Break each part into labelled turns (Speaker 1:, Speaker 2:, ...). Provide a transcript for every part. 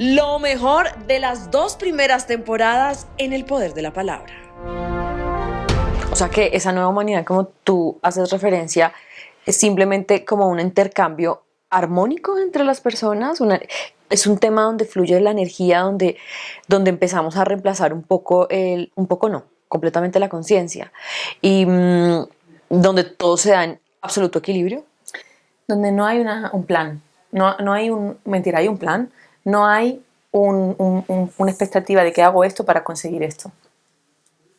Speaker 1: Lo mejor de las 2 primeras temporadas en El Poder de la Palabra.
Speaker 2: O sea que esa nueva humanidad, como tú haces referencia, es simplemente como un intercambio armónico entre las personas. Es un tema donde fluye la energía, donde empezamos a reemplazar un poco no, completamente la conciencia. Y donde todo se da en absoluto equilibrio.
Speaker 3: Donde no hay un plan, no hay mentira, hay un plan, no hay una expectativa de que hago esto para conseguir esto.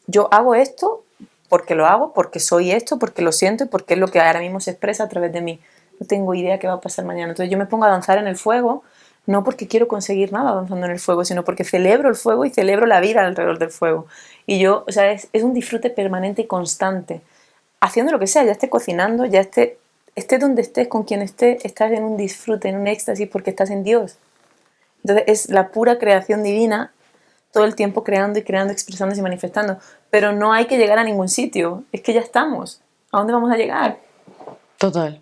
Speaker 3: Yo hago esto porque lo hago, porque soy esto, porque lo siento y porque es lo que ahora mismo se expresa a través de mí. No tengo idea qué va a pasar mañana. Entonces yo me pongo a danzar en el fuego, no porque quiero conseguir nada danzando en el fuego, sino porque celebro el fuego y celebro la vida alrededor del fuego. Y yo, o sea, es un disfrute permanente y constante. Haciendo lo que sea, ya esté cocinando, ya esté donde estés, con quien estés, estás en un disfrute, en un éxtasis porque estás en Dios. Entonces es la pura creación divina, todo el tiempo creando y creando, expresándose y manifestando. Pero no hay que llegar a ningún sitio, es que ya estamos. ¿A dónde vamos a llegar?
Speaker 2: Total.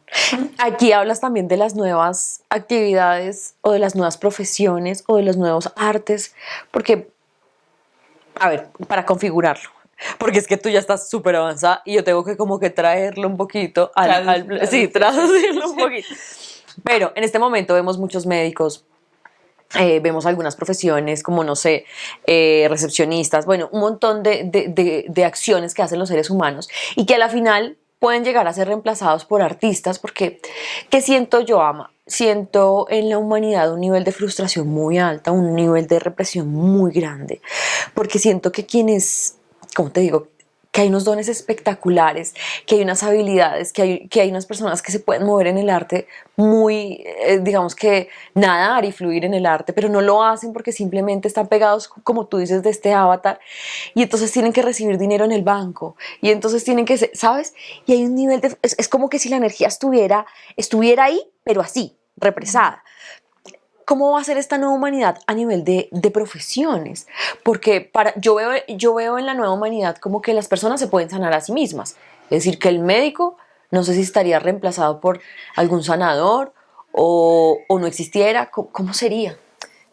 Speaker 2: Aquí hablas también de las nuevas actividades o de las nuevas profesiones o de los nuevos artes, porque, a ver, para configurarlo, porque es que tú ya estás súper avanzada y yo tengo que como que traerlo un poquito sí, traducirlo un poquito. Pero en este momento vemos muchos médicos, vemos algunas profesiones como, no sé, recepcionistas, bueno, un montón de acciones que hacen los seres humanos y que a la final pueden llegar a ser reemplazados por artistas porque, ¿qué siento yo, Ama? Siento en la humanidad un nivel de frustración muy alta, un nivel de represión muy grande, porque siento que quienes, como te digo, que hay unos dones espectaculares, que hay unas habilidades, que hay unas personas que se pueden mover en el arte muy, digamos que nadar y fluir en el arte, pero no lo hacen porque simplemente están pegados, como tú dices, de este avatar, y entonces tienen que recibir dinero en el banco, y entonces tienen que, ¿sabes? Y hay un nivel de, es como que si la energía estuviera ahí, pero así, represada. ¿Cómo va a ser esta nueva humanidad a nivel de profesiones? Porque yo veo en la nueva humanidad como que las personas se pueden sanar a sí mismas. Es decir, que el médico, no sé si estaría reemplazado por algún sanador o no existiera. ¿Cómo sería?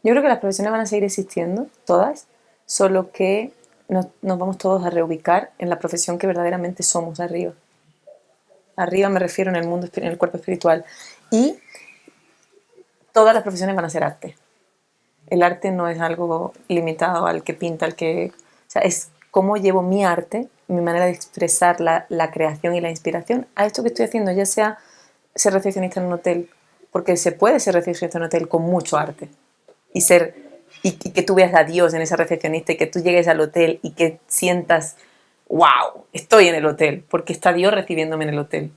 Speaker 3: Yo creo que las profesiones van a seguir existiendo, todas, solo que nos vamos todos a reubicar en la profesión que verdaderamente somos arriba. Arriba me refiero en el mundo, en el cuerpo espiritual. Y todas las profesiones van a ser arte. El arte no es algo limitado al que pinta, o sea, es cómo llevo mi arte, mi manera de expresar la creación y la inspiración a esto que estoy haciendo, ya sea ser recepcionista en un hotel, porque se puede ser recepcionista en un hotel con mucho arte y que tú veas a Dios en esa recepcionista y que tú llegues al hotel y que sientas, wow, estoy en el hotel, porque está Dios recibiéndome en el hotel.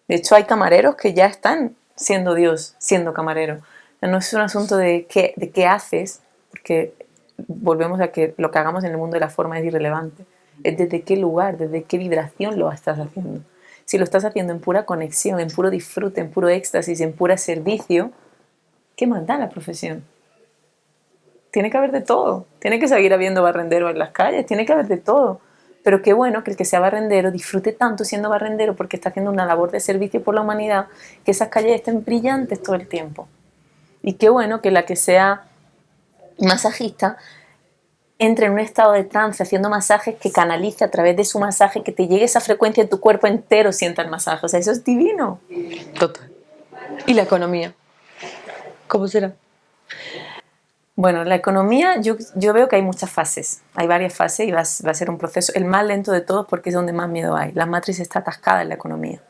Speaker 3: De hecho, hay camareros que ya están siendo Dios, siendo camarero. No es un asunto de qué haces, porque volvemos a que lo que hagamos en el mundo de la forma es irrelevante. Es desde qué lugar, desde qué vibración lo estás haciendo. Si lo estás haciendo en pura conexión, en puro disfrute, en puro éxtasis, en puro servicio, ¿qué más da la profesión? Tiene que haber de todo. Tiene que seguir habiendo barrenderos en las calles, tiene que haber de todo. Pero qué bueno que el que sea barrendero disfrute tanto siendo barrendero porque está haciendo una labor de servicio por la humanidad, que esas calles estén brillantes todo el tiempo. Y qué bueno que la que sea masajista entre en un estado de trance haciendo masajes que canalice a través de su masaje, que te llegue esa frecuencia en tu cuerpo entero, sienta el masaje. O sea, eso es divino.
Speaker 2: Total. ¿Y la economía? ¿Cómo será?
Speaker 3: Bueno, la economía, yo veo que hay muchas fases, hay varias fases y va a ser un proceso, el más lento de todos porque es donde más miedo hay. La matriz está atascada en la economía,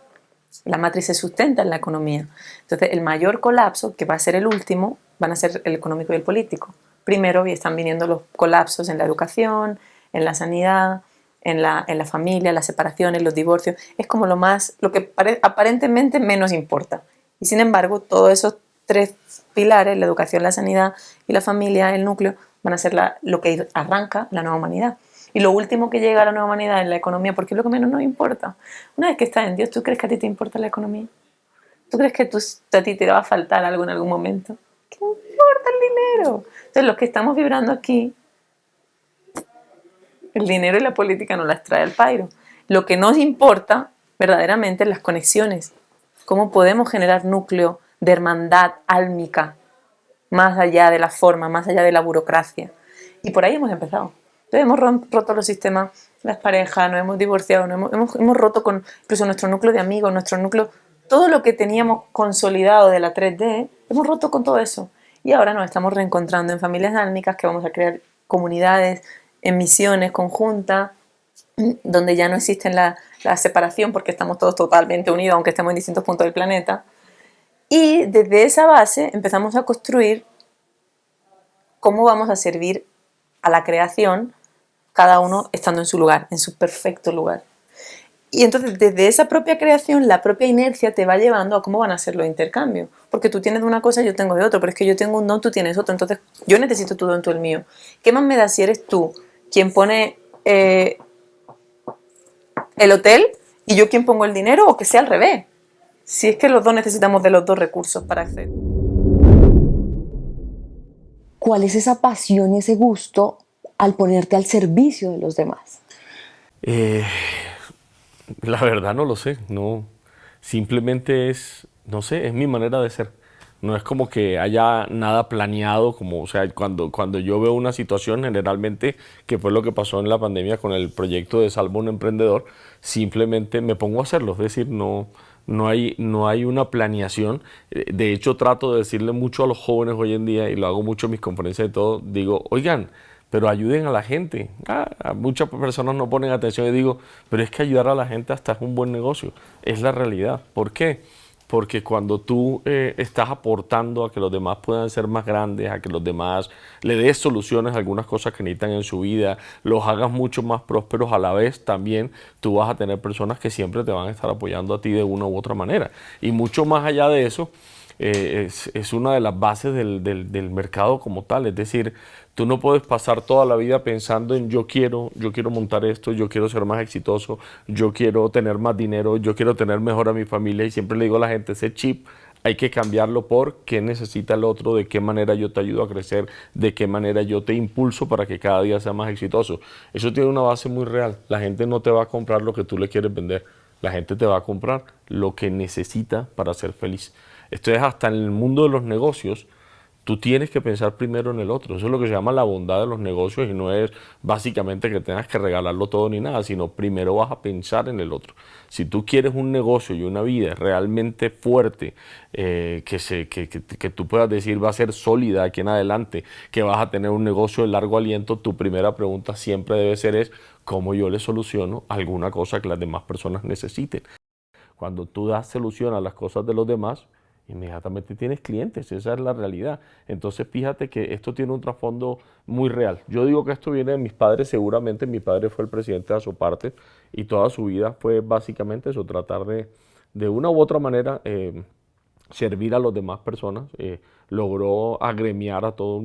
Speaker 3: la matriz se sustenta en la economía. Entonces, el mayor colapso, que va a ser el último, van a ser el económico y el político. Primero están viniendo los colapsos en la educación, en la sanidad, en la familia, las separaciones, los divorcios. Es como lo que aparentemente menos importa. Y sin embargo, todos esos 3 pilares, la educación, la sanidad y la familia, el núcleo, van a ser lo que arranca la nueva humanidad. Y lo último que llega a la nueva humanidad es la economía, porque es lo que menos nos importa. Una vez que estás en Dios, ¿tú crees que a ti te importa la economía? ¿Tú crees que a ti te va a faltar algo en algún momento? ¿Qué importa el dinero? Entonces, los que estamos vibrando aquí, el dinero y la política nos las trae al pairo. Lo que nos importa verdaderamente es las conexiones. ¿Cómo podemos generar núcleo de hermandad álmica más allá de la forma, más allá de la burocracia. Y por ahí hemos empezado. Entonces hemos roto los sistemas, las parejas, nos hemos divorciado, hemos roto con incluso nuestro núcleo de amigos, nuestro núcleo, todo lo que teníamos consolidado de la 3D, hemos roto con todo eso. Y ahora nos estamos reencontrando en familias álmicas, que vamos a crear comunidades, en misiones conjuntas, donde ya no existe la separación porque estamos todos totalmente unidos, aunque estemos en distintos puntos del planeta. Y desde esa base empezamos a construir cómo vamos a servir a la creación, cada uno estando en su lugar, en su perfecto lugar. Y entonces desde esa propia creación, la propia inercia te va llevando a cómo van a ser los intercambios. Porque tú tienes de una cosa, yo tengo de otro, pero es que yo tengo un don, tú tienes otro. Entonces yo necesito tu don, tú el mío. ¿Qué más me da si eres tú quien pone el hotel y yo quien pongo el dinero, o que sea al revés? Si es que los dos necesitamos de los dos recursos para acceder.
Speaker 2: ¿Cuál es esa pasión y ese gusto al ponerte al servicio de los demás?
Speaker 4: La verdad no lo sé, no, simplemente es, no sé, es mi manera de ser. No es como que haya nada planeado, como, o sea, cuando yo veo una situación, generalmente, que fue lo que pasó en la pandemia con el proyecto de Salva un Emprendedor, simplemente me pongo a hacerlo, es decir, no hay una planeación. De hecho, trato de decirle mucho a los jóvenes hoy en día, y lo hago mucho en mis conferencias y todo, digo, oigan, pero ayuden a la gente. Muchas personas no ponen atención y digo, pero es que ayudar a la gente hasta es un buen negocio. Es la realidad. ¿Por qué? Porque cuando tú estás aportando a que los demás puedan ser más grandes, a que los demás le des soluciones a algunas cosas que necesitan en su vida, los hagas mucho más prósperos, a la vez también tú vas a tener personas que siempre te van a estar apoyando a ti de una u otra manera. Y mucho más allá de eso, es una de las bases del mercado como tal. Es decir, tú no puedes pasar toda la vida pensando en yo quiero montar esto, yo quiero ser más exitoso, yo quiero tener más dinero, yo quiero tener mejor a mi familia. Y siempre le digo a la gente, ese chip hay que cambiarlo por qué necesita el otro, de qué manera yo te ayudo a crecer, de qué manera yo te impulso para que cada día sea más exitoso. Eso tiene una base muy real. La gente no te va a comprar lo que tú le quieres vender. La gente te va a comprar lo que necesita para ser feliz. Esto es hasta en el mundo de los negocios. Tú tienes que pensar primero en el otro. Eso es lo que se llama la bondad de los negocios, y no es básicamente que tengas que regalarlo todo ni nada, sino primero vas a pensar en el otro. Si tú quieres un negocio y una vida realmente fuerte, que tú puedas decir va a ser sólida aquí en adelante, que vas a tener un negocio de largo aliento, tu primera pregunta siempre debe ser es ¿cómo yo le soluciono alguna cosa que las demás personas necesiten? Cuando tú das solución a las cosas de los demás, inmediatamente tienes clientes, esa es la realidad. Entonces fíjate que esto tiene un trasfondo muy real. Yo digo que esto viene de mis padres, seguramente mi padre fue el presidente de Azoparte y toda su vida fue básicamente eso, tratar de una u otra manera servir a las demás personas. Logró agremiar a toda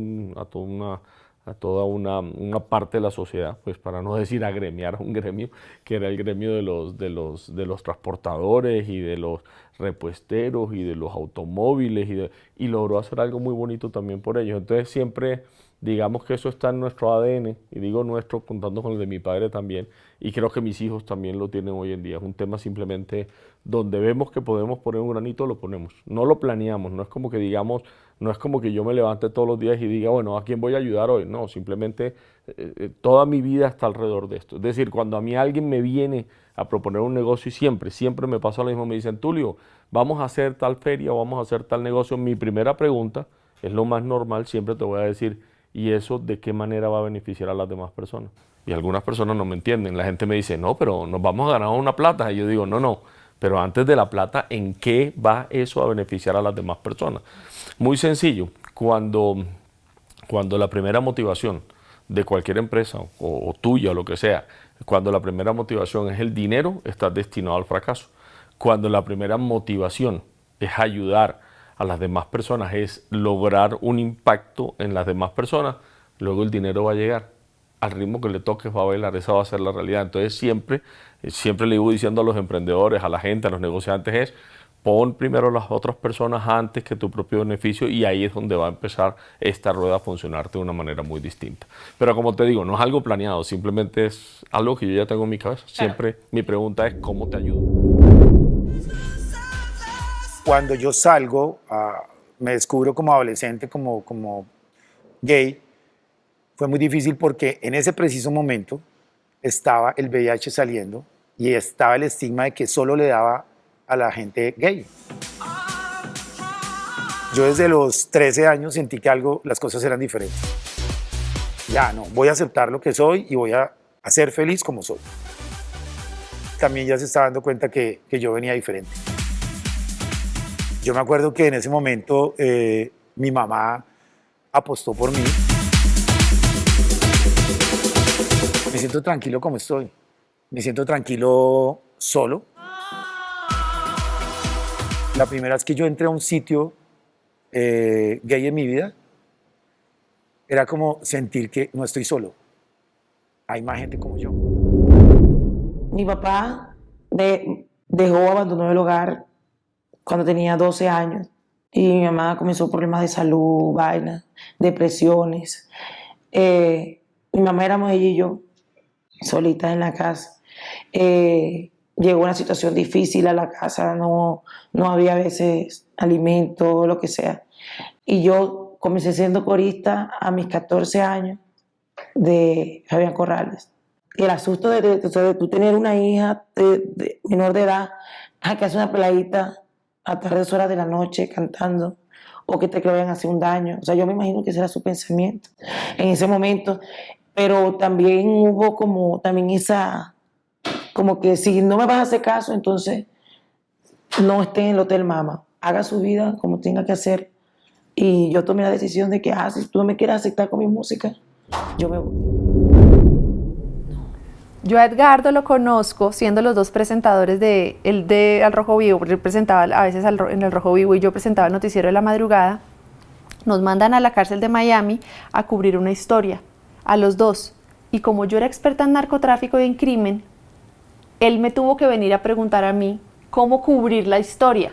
Speaker 4: una parte de la sociedad, pues para no decir agremiar a un gremio, que era el gremio de los transportadores y de los repuesteros y de los automóviles, y logró hacer algo muy bonito también por ellos. Entonces siempre digamos que eso está en nuestro ADN, y digo nuestro contando con el de mi padre también, y creo que mis hijos también lo tienen hoy en día. Es un tema simplemente donde vemos que podemos poner un granito, lo ponemos. No lo planeamos, no es como que digamos, no es como que yo me levante todos los días y diga, bueno, ¿a quién voy a ayudar hoy? No, simplemente toda mi vida está alrededor de esto. Es decir, cuando a mí alguien me viene a proponer un negocio, y siempre me pasa lo mismo, me dicen, Tulio, vamos a hacer tal feria o vamos a hacer tal negocio, mi primera pregunta es lo más normal, siempre te voy a decir, ¿y eso de qué manera va a beneficiar a las demás personas? Y algunas personas no me entienden. La gente me dice, no, pero nos vamos a ganar una plata. Y yo digo, no, pero antes de la plata, ¿en qué va eso a beneficiar a las demás personas? Muy sencillo, cuando la primera motivación de cualquier empresa o tuya o lo que sea, cuando la primera motivación es el dinero, estás destinado al fracaso. Cuando la primera motivación es ayudar a las demás personas, es lograr un impacto en las demás personas, luego el dinero va a llegar. Al ritmo que le toques va a bailar, esa va a ser la realidad. Entonces siempre le digo diciendo a los emprendedores, a la gente, a los negociantes es, pon primero a las otras personas antes que tu propio beneficio, y ahí es donde va a empezar esta rueda a funcionarte de una manera muy distinta. Pero como te digo, no es algo planeado, simplemente es algo que yo ya tengo en mi cabeza. Siempre mi pregunta es, ¿cómo te ayudo?
Speaker 5: Cuando yo salgo, me descubro como adolescente, como gay, fue muy difícil porque en ese preciso momento estaba el VIH saliendo y estaba el estigma de que solo le daba a la gente gay. Yo desde los 13 años sentí que las cosas eran diferentes. Ya no, voy a aceptar lo que soy y voy a ser feliz como soy. También ya se estaba dando cuenta que yo venía diferente. Yo me acuerdo que en ese momento mi mamá apostó por mí. Me siento tranquilo como estoy. Me siento tranquilo solo. La primera vez que yo entré a un sitio gay en mi vida, era como sentir que no estoy solo. Hay más gente como yo.
Speaker 6: Mi papá abandonó el hogar cuando tenía 12 años y mi mamá comenzó problemas de salud, vainas, depresiones. Mi mamá éramos ella y yo, solitas en la casa. Llegó una situación difícil a la casa, no había a veces alimento, lo que sea. Y yo comencé siendo corista a mis 14 años de Fabián Corrales. Y el asusto de tú tener una hija de menor de edad, que hace una peladita a tardes horas de la noche cantando, o que te vayan a hacer un daño. O sea, yo me imagino que ese era su pensamiento en ese momento. Pero también hubo como que si no me vas a hacer caso, entonces no esté en el Hotel Mama. Haga su vida como tenga que hacer. Y yo tomé la decisión de que, si tú no me quieres aceptar con mi música, yo me voy.
Speaker 7: Yo a Edgardo lo conozco siendo los dos presentadores de Al Rojo Vivo, porque él presentaba a veces en El Rojo Vivo y yo presentaba el noticiero de la madrugada. Nos mandan a la cárcel de Miami a cubrir una historia, a los dos. Y como yo era experta en narcotráfico y en crimen, él me tuvo que venir a preguntar a mí cómo cubrir la historia.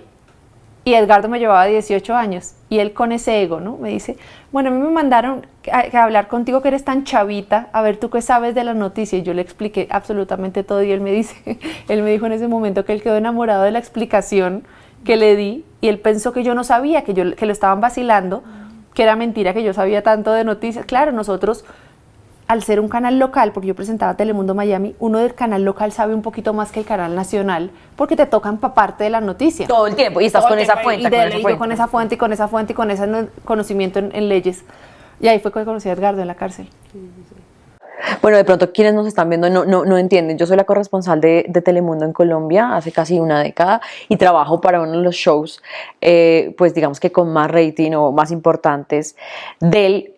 Speaker 7: Y Edgardo me llevaba 18 años y él con ese ego, ¿no? Me dice, bueno, a mí me mandaron a hablar contigo que eres tan chavita, a ver tú qué sabes de la noticia. Y yo le expliqué absolutamente todo y él me dijo en ese momento que él quedó enamorado de la explicación que le di y él pensó que yo no sabía, que lo estaban vacilando, que era mentira que yo sabía tanto de noticias. Claro, nosotros, al ser un canal local, porque yo presentaba Telemundo Miami, uno del canal local sabe un poquito más que el canal nacional, porque te toca empaparte de la noticia.
Speaker 2: Todo el tiempo, y estás con esa fuente.
Speaker 7: Y yo con esa fuente, y con ese conocimiento en leyes. Y ahí fue cuando conocí a Edgardo en la cárcel.
Speaker 2: Bueno, de pronto quienes nos están viendo no entienden. Yo soy la corresponsal de Telemundo en Colombia hace casi una década y trabajo para uno de los shows, pues digamos que con más rating o más importantes de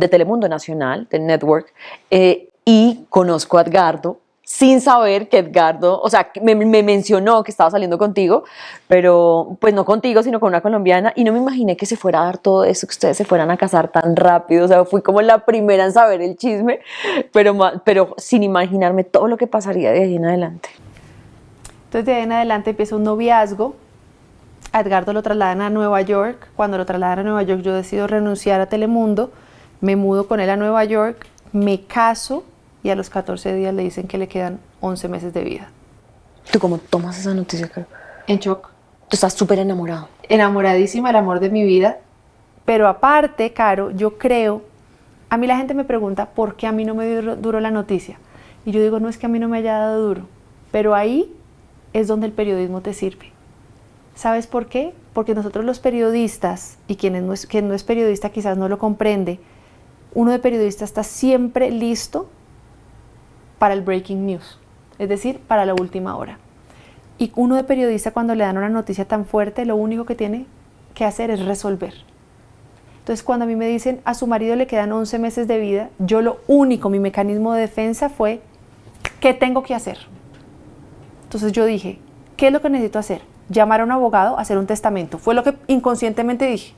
Speaker 2: Telemundo Nacional, del network, y conozco a Edgardo sin saber que Edgardo, o sea, me mencionó que estaba saliendo contigo, pero pues no contigo, sino con una colombiana, y no me imaginé que se fuera a dar todo eso, que ustedes se fueran a casar tan rápido. O sea, fui como la primera en saber el chisme, pero sin imaginarme todo lo que pasaría de ahí en adelante.
Speaker 7: Entonces de ahí en adelante empieza un noviazgo. A Edgardo lo trasladan a Nueva York. Cuando lo trasladan a Nueva York yo decido renunciar a Telemundo, me mudo con él a Nueva York, me caso y a los 14 días le dicen que le quedan 11 meses de vida.
Speaker 2: ¿Tú cómo tomas esa noticia, Caro?
Speaker 7: En shock.
Speaker 2: Tú estás súper enamorado.
Speaker 7: Enamoradísima, el amor de mi vida. Pero aparte, Caro, yo creo, a mí la gente me pregunta por qué a mí no me dio duro la noticia. Y yo digo, no es que a mí no me haya dado duro, pero ahí es donde el periodismo te sirve. ¿Sabes por qué? Porque nosotros los periodistas, y quien no es periodista quizás no lo comprende, uno de periodista está siempre listo para el breaking news, es decir, para la última hora. Y uno de periodista cuando le dan una noticia tan fuerte, lo único que tiene que hacer es resolver. Entonces cuando a mí me dicen a su marido le quedan 11 meses de vida, yo mi mecanismo de defensa fue, ¿qué tengo que hacer? Entonces yo dije, ¿qué es lo que necesito hacer? Llamar a un abogado, hacer un testamento. Fue lo que inconscientemente dije.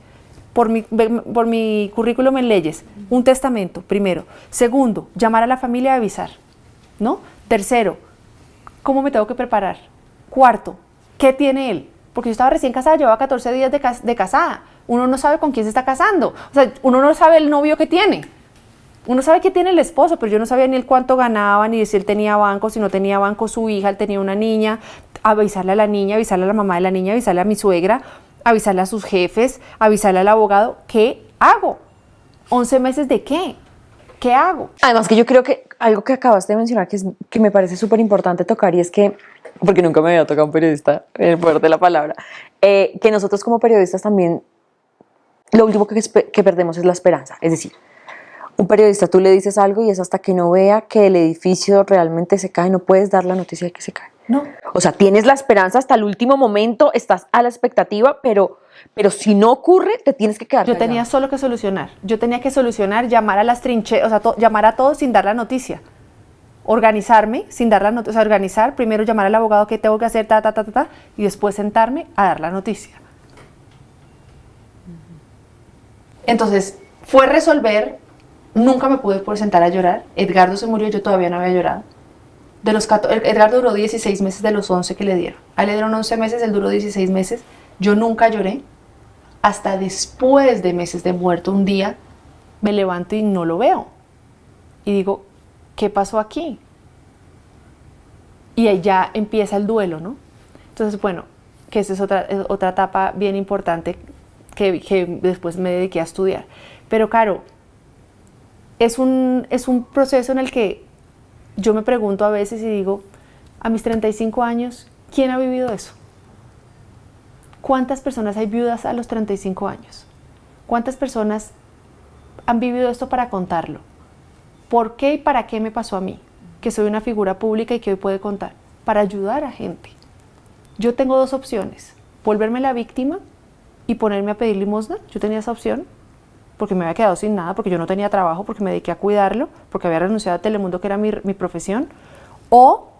Speaker 7: Por mi currículum en leyes, un testamento, primero. Segundo, llamar a la familia a avisar, ¿no? Tercero, ¿cómo me tengo que preparar? Cuarto, ¿qué tiene él? Porque yo estaba recién casada, llevaba 14 días de casada. Uno no sabe con quién se está casando. O sea, uno no sabe el novio que tiene. Uno sabe que tiene el esposo, pero yo no sabía ni el cuánto ganaba, ni si él tenía banco, si no tenía banco, su hija, él tenía una niña. Avisarle a la niña, avisarle a la mamá de la niña, avisarle a mi suegra. avisarle a sus jefes, avisarle al abogado. ¿Qué hago? ¿11 meses de qué? ¿Qué hago?
Speaker 2: Además que yo creo que algo que acabaste de mencionar que me parece súper importante tocar y es que, porque nunca me había tocado un periodista, en el poder de la palabra, que nosotros como periodistas también, lo último que perdemos es la esperanza. Es decir, un periodista tú le dices algo y es hasta que no vea que el edificio realmente se cae, no puedes dar la noticia de que se cae.
Speaker 7: No.
Speaker 2: O sea, tienes la esperanza hasta el último momento, estás a la expectativa, pero si no ocurre, te tienes que quedar
Speaker 7: Yo
Speaker 2: callado.
Speaker 7: tenía solo que solucionar. Yo tenía que solucionar, llamar a las trincheras, o sea, llamar a todos sin dar la noticia. Organizarme sin dar la noticia, o sea, organizar, primero llamar al abogado que tengo que hacer, y después sentarme a dar la noticia. Entonces, fue resolver, nunca me pude por sentar a llorar. Edgardo se murió, yo todavía no había llorado. De los 14, Edgardo duró 16 meses de los 11 que le dieron. A él le dieron 11 meses, él duró 16 meses. Yo nunca lloré. Hasta después de meses de muerto, un día me levanto y no lo veo. Y digo, ¿qué pasó aquí? Y ahí ya empieza el duelo, ¿no? Entonces, bueno, que esa es otra etapa bien importante que después me dediqué a estudiar. Pero claro, es un proceso en el que yo me pregunto a veces y digo, a mis 35 años, ¿quién ha vivido eso? ¿Cuántas personas hay viudas a los 35 años? ¿Cuántas personas han vivido esto para contarlo? ¿Por qué y para qué me pasó a mí? Que soy una figura pública y que hoy puede contar. Para ayudar a gente. Yo tengo dos opciones. Volverme la víctima y ponerme a pedir limosna. Yo tenía esa opción porque me había quedado sin nada, porque yo no tenía trabajo, porque me dediqué a cuidarlo, porque había renunciado a Telemundo, que era mi profesión. O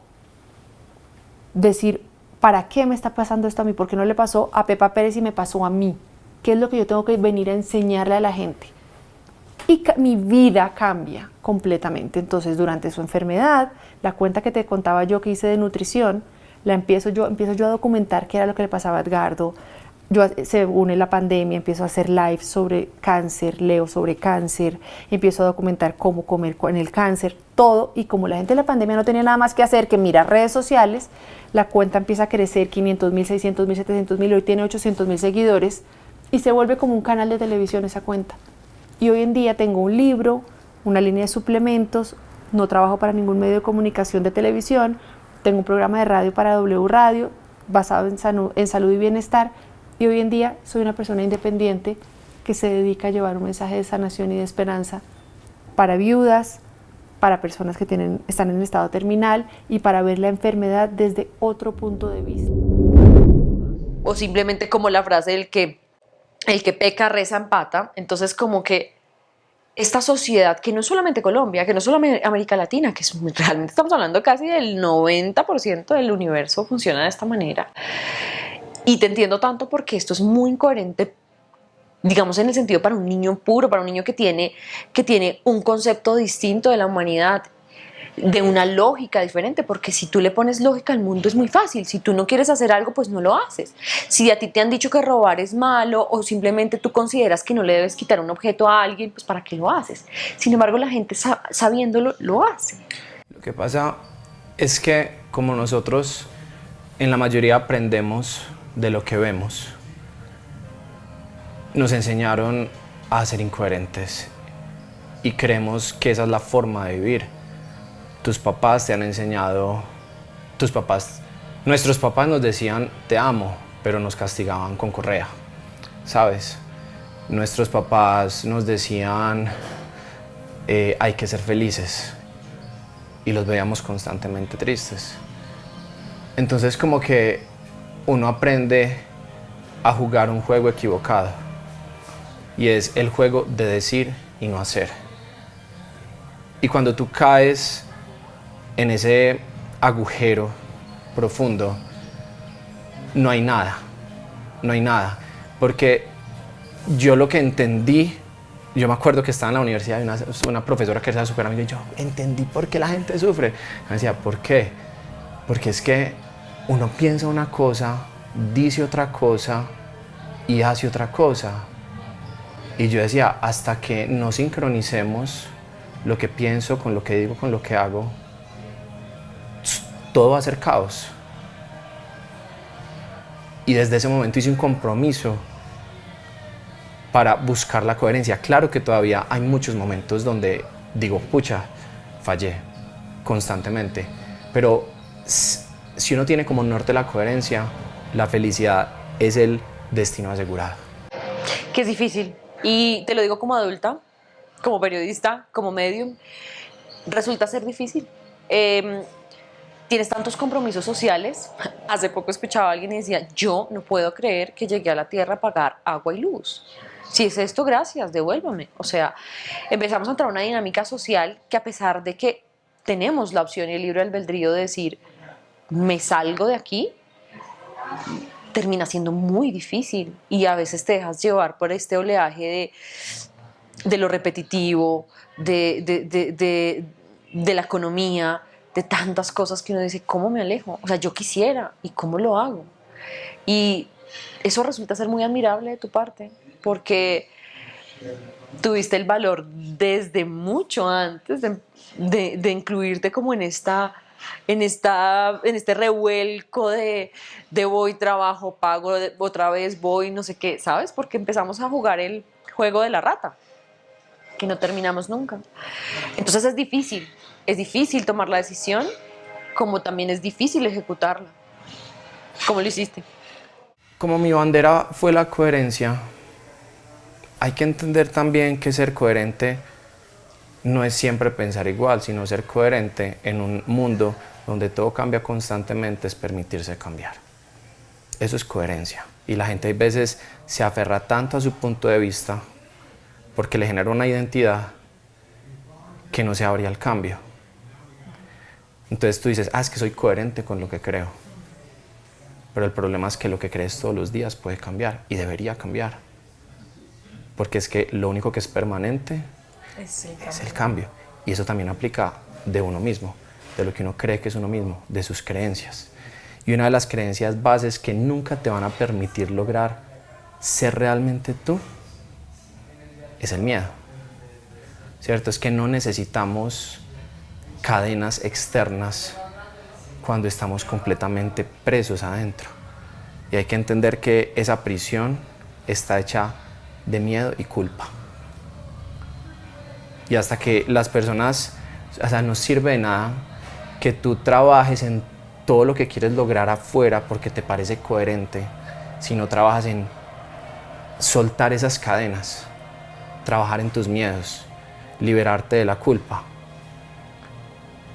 Speaker 7: decir, ¿para qué me está pasando esto a mí? ¿Por qué no le pasó a Pepa Pérez y me pasó a mí? ¿Qué es lo que yo tengo que venir a enseñarle a la gente? Y mi vida cambia completamente. Entonces, durante su enfermedad, la cuenta que te contaba yo que hice de nutrición, empiezo yo a documentar qué era lo que le pasaba a Edgardo. Se une la pandemia, empiezo a hacer live sobre cáncer, leo sobre cáncer, empiezo a documentar cómo comer con el cáncer, todo. Y como la gente de la pandemia no tenía nada más que hacer que mirar redes sociales, la cuenta empieza a crecer, 500,000, 600,000, 700,000, hoy tiene 800,000 seguidores y se vuelve como un canal de televisión esa cuenta. Y hoy en día tengo un libro, una línea de suplementos, no trabajo para ningún medio de comunicación de televisión, tengo un programa de radio para W Radio basado en salud y bienestar, y hoy en día soy una persona independiente que se dedica a llevar un mensaje de sanación y de esperanza para viudas, para personas que están en estado terminal y para ver la enfermedad desde otro punto de vista.
Speaker 2: O simplemente como la frase del que el que peca reza empata. Entonces como que esta sociedad, que no es solamente Colombia, que no es solamente América Latina, que realmente estamos hablando casi del 90% del universo funciona de esta manera. Y te entiendo tanto porque esto es muy incoherente, digamos, en el sentido para un niño puro, para un niño que tiene un concepto distinto de la humanidad, de una lógica diferente, porque si tú le pones lógica al mundo es muy fácil. Si tú no quieres hacer algo, pues no lo haces. Si a ti te han dicho que robar es malo o simplemente tú consideras que no le debes quitar un objeto a alguien, pues ¿para qué lo haces? Sin embargo, la gente sabiéndolo lo hace.
Speaker 8: Lo que pasa es que como nosotros en la mayoría aprendemos de lo que vemos, nos enseñaron a ser incoherentes y creemos que esa es la forma de vivir. Tus papás te han enseñado, nuestros papás nos decían te amo, pero nos castigaban con correa, ¿sabes? Nuestros papás nos decían hay que ser felices y los veíamos constantemente tristes. Entonces como que uno aprende a jugar un juego equivocado y es el juego de decir y no hacer. Y cuando tú caes en ese agujero profundo, no hay nada, porque yo lo que entendí, yo me acuerdo que estaba en la universidad y una profesora que era súper amiga y yo entendí por qué la gente sufre. Me decía, ¿por qué? Porque es que uno piensa una cosa, dice otra cosa y hace otra cosa. Y yo decía, hasta que no sincronicemos lo que pienso con lo que digo, con lo que hago, todo va a ser caos. Y desde ese momento hice un compromiso para buscar la coherencia. Claro que todavía hay muchos momentos donde digo, pucha, fallé constantemente, pero si uno tiene como norte la coherencia, la felicidad es el destino asegurado.
Speaker 2: Que es difícil. Y te lo digo como adulta, como periodista, como medium, resulta ser difícil. Tienes tantos compromisos sociales. Hace poco escuchaba a alguien y decía, yo no puedo creer que llegué a la Tierra a pagar agua y luz. Si es esto, gracias, devuélvame. O sea, empezamos a entrar en una dinámica social que, a pesar de que tenemos la opción y el libre albedrío de decir, me salgo de aquí, termina siendo muy difícil, y a veces te dejas llevar por este oleaje de lo repetitivo, de la economía, de tantas cosas que uno dice, ¿cómo me alejo? O sea, yo quisiera, ¿y cómo lo hago? Y eso resulta ser muy admirable de tu parte, porque tuviste el valor desde mucho antes de incluirte como en este revuelco de voy, trabajo, pago, otra vez voy, no sé qué, ¿sabes? Porque empezamos a jugar el juego de la rata, que no terminamos nunca. Entonces es difícil tomar la decisión, como también es difícil ejecutarla. ¿Cómo lo hiciste?
Speaker 8: Como mi bandera fue la coherencia, hay que entender también que ser coherente no es siempre pensar igual, sino ser coherente en un mundo donde todo cambia constantemente es permitirse cambiar. Eso es coherencia. Y la gente a veces se aferra tanto a su punto de vista porque le genera una identidad que no se abre al cambio. Entonces tú dices, es que soy coherente con lo que creo. Pero el problema es que lo que crees todos los días puede cambiar y debería cambiar. Porque es que lo único que es permanente es el cambio. Y eso también aplica de uno mismo, de lo que uno cree que es uno mismo, de sus creencias. Y una de las creencias bases que nunca te van a permitir lograr ser realmente tú es el miedo. ¿Cierto? Es que no necesitamos cadenas externas cuando estamos completamente presos adentro. Y hay que entender que esa prisión está hecha de miedo y culpa. Y hasta que las personas, o sea, no sirve de nada que tú trabajes en todo lo que quieres lograr afuera porque te parece coherente, si no trabajas en soltar esas cadenas, trabajar en tus miedos, liberarte de la culpa.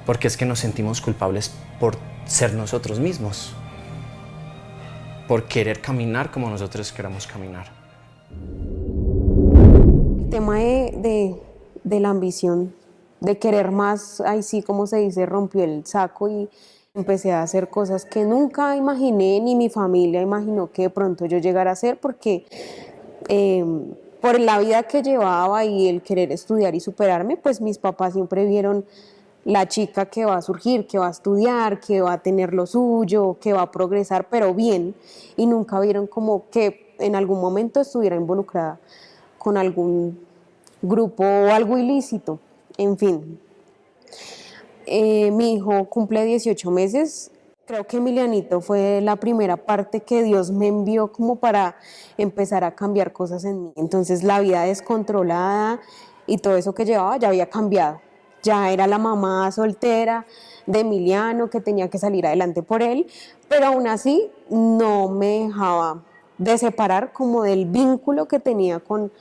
Speaker 8: Porque es que nos sentimos culpables por ser nosotros mismos, por querer caminar como nosotros queramos caminar.
Speaker 9: El tema de la ambición, de querer más, ahí sí, como se dice, rompió el saco y empecé a hacer cosas que nunca imaginé, ni mi familia imaginó que de pronto yo llegara a hacer, porque por la vida que llevaba y el querer estudiar y superarme, pues mis papás siempre vieron la chica que va a surgir, que va a estudiar, que va a tener lo suyo, que va a progresar, pero bien, y nunca vieron como que en algún momento estuviera involucrada con algún grupo o algo ilícito, en fin. Mi hijo cumple 18 meses, creo que Emilianito fue la primera parte que Dios me envió como para empezar a cambiar cosas en mí. Entonces la vida descontrolada y todo eso que llevaba ya había cambiado. Ya era la mamá soltera de Emiliano que tenía que salir adelante por él, pero aún así no me dejaba de separar como del vínculo que tenía con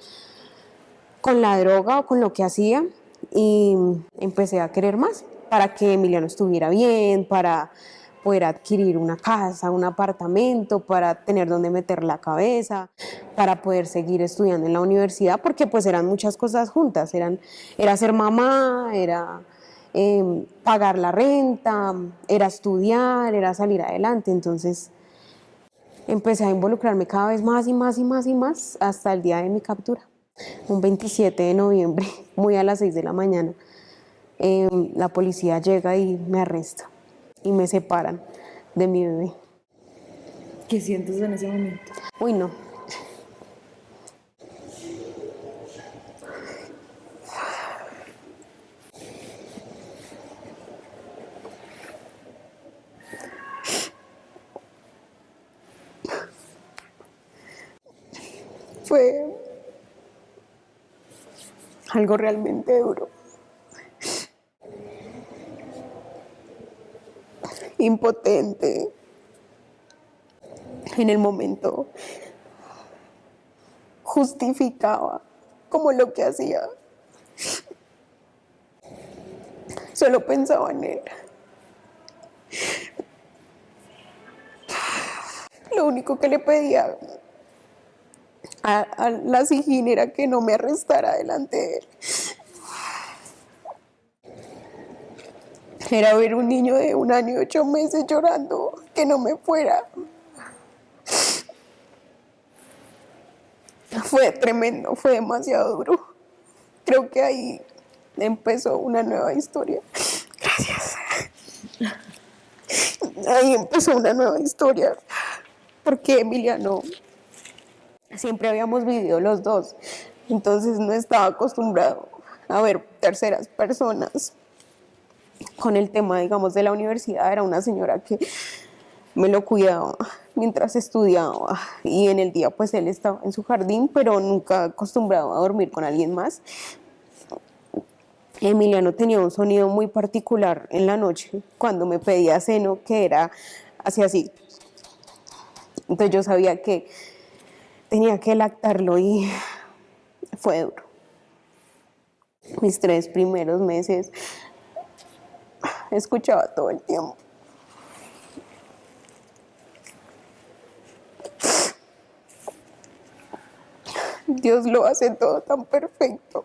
Speaker 9: la droga o con lo que hacía, y empecé a querer más para que Emiliano estuviera bien, para poder adquirir una casa, un apartamento, para tener donde meter la cabeza, para poder seguir estudiando en la universidad, porque pues eran muchas cosas juntas, era ser mamá, era pagar la renta, era estudiar, era salir adelante. Entonces empecé a involucrarme cada vez más y más y más y más hasta el día de mi captura, un 27 de noviembre, muy a las 6 de la mañana. La policía llega y me arresta y me separan de mi bebé.
Speaker 3: ¿Qué sientes en ese momento?
Speaker 9: Uy, no. Fue algo realmente duro. Impotente. En el momento justificaba como lo que hacía. Solo pensaba en él. Lo único que le pedía a la Sijín era que no me arrestara delante de él. Era ver un niño de 1 año y 8 meses llorando, que no me fuera. Fue tremendo, fue demasiado duro. Creo que ahí empezó una nueva historia. Gracias. Ahí empezó una nueva historia, porque Emiliano siempre habíamos vivido los dos, entonces no estaba acostumbrado a ver terceras personas. Con el tema, digamos, de la universidad, era una señora que me lo cuidaba mientras estudiaba y en el día pues él estaba en su jardín, pero nunca acostumbrado a dormir con alguien más. Emiliano tenía un sonido muy particular en la noche cuando me pedía seno, que era así. Entonces yo sabía que tenía que lactarlo y fue duro. Mis 3 primeros meses escuchaba todo el tiempo. Dios lo hace todo tan perfecto.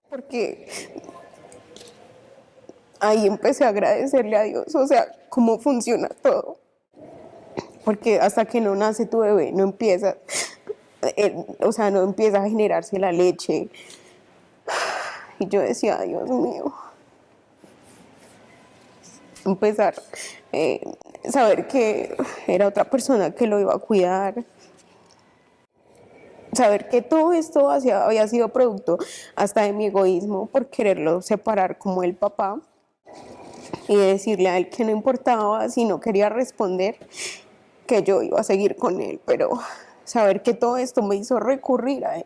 Speaker 9: Porque ahí empecé a agradecerle a Dios, o sea, cómo funciona todo. Porque hasta que no nace tu bebé, no empieza, no empieza a generarse la leche. Y yo decía, Dios mío, empezar, saber que era otra persona que lo iba a cuidar. Saber que todo esto había sido producto hasta de mi egoísmo por quererlo separar como el papá y decirle a él que no importaba si no quería responder, que yo iba a seguir con él, pero saber que todo esto me hizo recurrir a él.